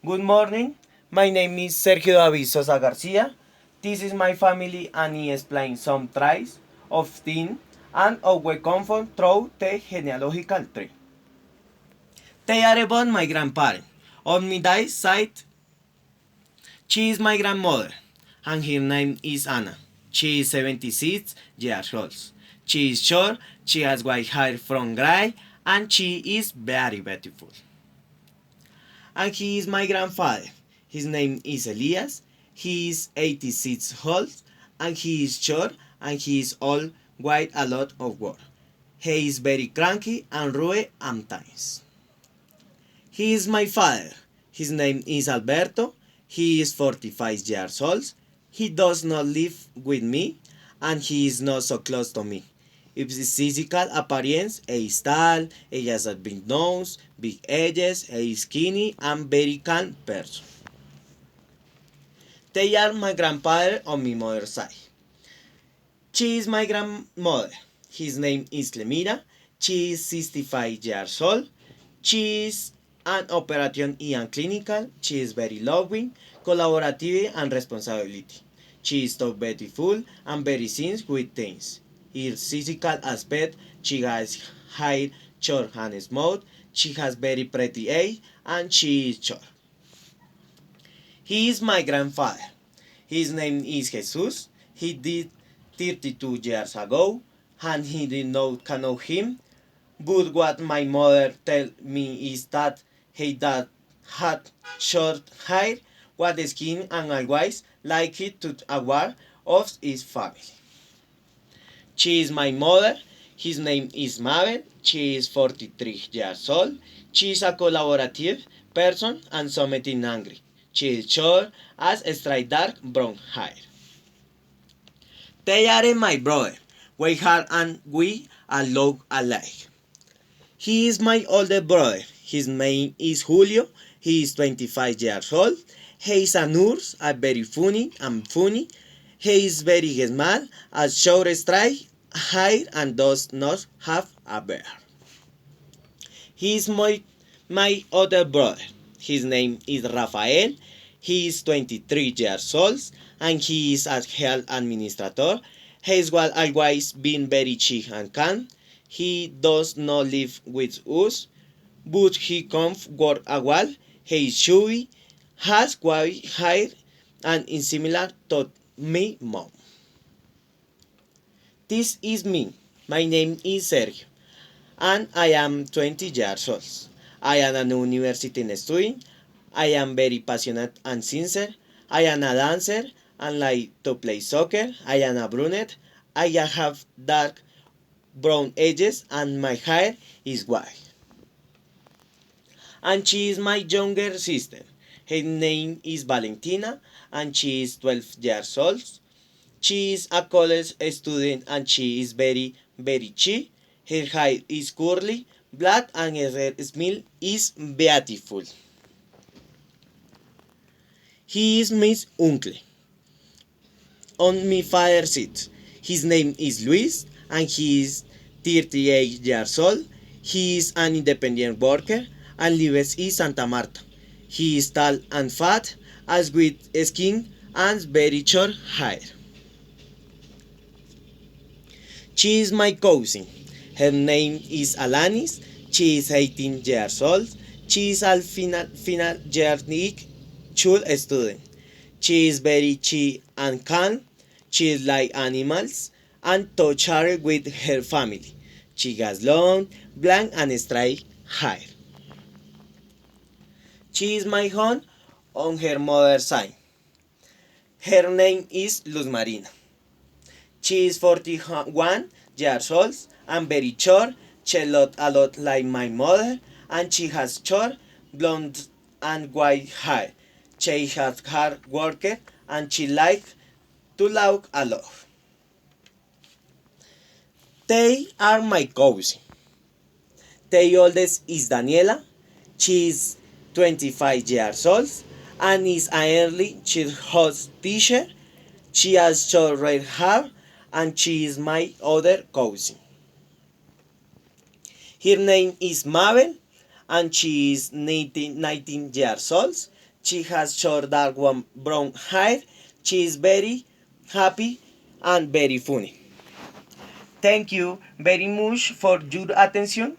Good morning. My name is Sergio David Sosa Garcia. This is my family and he explains some traits of things and how we come from through the genealogical tree. They are about my grandparents. On my dad's side, she is my grandmother and her name is Anna. She is 76 years old. She is short, she has white hair from gray and she is very beautiful. And he is my grandfather. His name is Elias. He is 86 old and he is short and he is all white a lot of work. He is very cranky and rude at times. He is my father. His name is Alberto. He is 45 years old. He does not live with me and he is not so close to me. If his physical appearance, he is tall, he has a big nose, big edges, he is skinny and very calm person. They are my grandfather on my mother's side. She is my grandmother. His name is Lemira. She is 65 years old. She is an operation and clinical. She is very loving, collaborative and responsibility. She is so beautiful and very seen with things. Her physical aspect, she has hair short and smooth. She has very pretty eyes and she is short. He is my grandfather. His name is Jesus. He died 32 years ago, and he did not know him. But what my mother tell me is that he dad had short hair, white skin, and always liked to aware of his family. She is my mother. His name is Mabel. She is 43 years old. She is a collaborative person and something angry. She is short as straight dark brown hair. They are my brother. We are and we are look alike. He is my older brother. His name is Julio. He is 25 years old. He is a nurse, a very funny. He is very small, a short straight hair and does not have a beard. He is my other brother. His name is Rafael. He is 23 years old and he is a health administrator. He is always been very chill and calm. He does not live with us, but he comes work a while. He is chubby, has white hair, and is similar to me mom. This is me. My name is Sergio and I am 20 years old. I am an university student. I am very passionate and sincere. I am a dancer and like to play soccer. I am a brunette. I have dark brown edges and my hair is white. And she is my younger sister. Her name is Valentina and she is 12 years old. She is a college student and she is very chill. Her hair is curly, black and her smile is beautiful. He is my uncle. On my father's side, his name is Luis and he is 38 years old. He is an independent worker and lives in Santa Marta. He is tall and fat, as with skin and very short hair. She is my cousin. Her name is Alanis. She is 18 years old. She is a final year school student. She is very chill and calm. She is like animals and touch her with her family. She has long, black and straight hair. She is my aunt on her mother's side. Her name is Luz Marina. She is 41 years old and very short. She looks a lot like my mother and she has short, blonde and white hair. She has hard worker and she likes to laugh a lot. They are my cousins. The oldest is Daniela. She is 25 years old and is an early childhood teacher. She has short red hair and she is my other cousin. Her name is Mabel and she is 19 years old. She has short dark brown hair. She is very happy and very funny. Thank you very much for your attention.